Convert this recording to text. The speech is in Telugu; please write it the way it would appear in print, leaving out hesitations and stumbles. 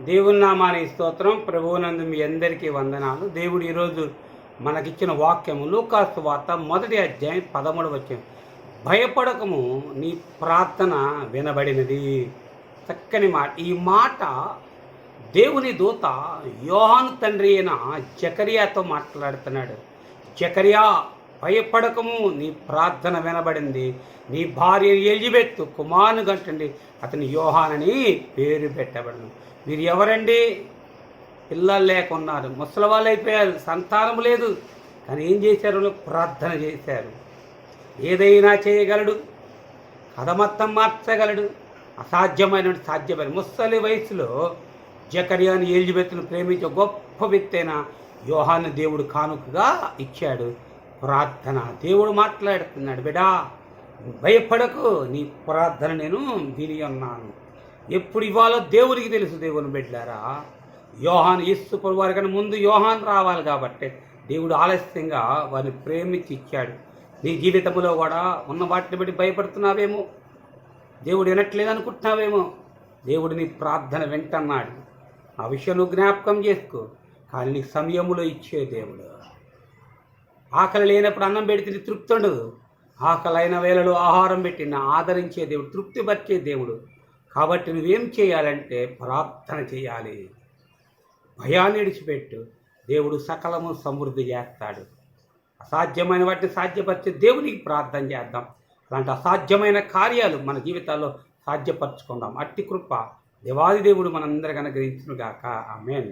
దేవుని నామానికి స్తోత్రం. ప్రభువునందు మీ అందరికీ వందనాలు. దేవుడు ఈరోజు మనకిచ్చిన వాక్యము లూకాసు వార్త 1వ అధ్యాయం 13వ వచనం. భయపడకము, నీ ప్రార్థన వినబడినది. చక్కని మాట. ఈ మాట దేవుని దూత యోహాను తండ్రి అయిన జకరియాతో మాట్లాడుతున్నాడు. జకరియా, భయపడకము, నీ ప్రార్థన వినబడింది. నీ భార్య ఎలిజబెత్ కుమారుని గంటండి, అతని యోహానని పేరు పెట్టబడను. మీరు ఎవరండి? పిల్లలు లేకున్నారు, ముసలి వాళ్ళు అయిపోయారు, సంతానం లేదు. కానీ ఏం చేశారు? ప్రార్థన చేశారు. ఏదైనా చేయగలడు, కథ మొత్తం మార్చగలడు, అసాధ్యమైన సాధ్యమైన. ముసలి వయసులో జకరియాని ఎలిజబెత్ను ప్రేమించే గొప్ప వ్యక్తి అయిన యోహాను దేవుడు కానుకగా ఇచ్చాడు. ప్రార్థన. దేవుడు మాట్లాడుతున్నాడు, బిడా భయపడకు, నీ ప్రార్థన నేను విని ఉన్నాను. ఎప్పుడు ఇవ్వాలో దేవుడికి తెలుసు. దేవుని బిడ్డలారా, యోహాను యేసు ప్రభు వారి కన్నా ముందు యోహాను రావాలి కాబట్టి దేవుడు ఆలస్యంగా వారిని ప్రేమించి ఇచ్చాడు. నీ జీవితంలో కూడా ఉన్న వాటిని బట్టి భయపడుతున్నావేమో, దేవుడు వినట్లేదు అనుకుంటున్నావేమో. దేవుడు నీ ప్రార్థన వింటున్నాడు. ఆ విషయం నువ్వు జ్ఞాపకం చేసుకో. కానీ నీ సమయంలో ఇచ్చే దేవుడు. ఆకలి లేనప్పుడు అన్నం పెడితే తృప్తి ఉండదు. ఆకలి అయిన వేళలో ఆహారం పెట్టి ఆదరించే దేవుడు, తృప్తిపరిచే దేవుడు. కాబట్టి నువ్వేం చేయాలంటే ప్రార్థన చేయాలి. భయాన్ని విడిచిపెట్టు. దేవుడు సకలము సమృద్ధి చేస్తాడు. అసాధ్యమైన వాటిని సాధ్యపరిచే దేవునికి ప్రార్థన చేద్దాం. అలాంటి అసాధ్యమైన కార్యాలు మన జీవితాల్లో సాధ్యపరచుకుందాం. అట్టి కృప దేవాది దేవుడు మనందరికీ అనుగ్రహించును గాక. ఆమేన్.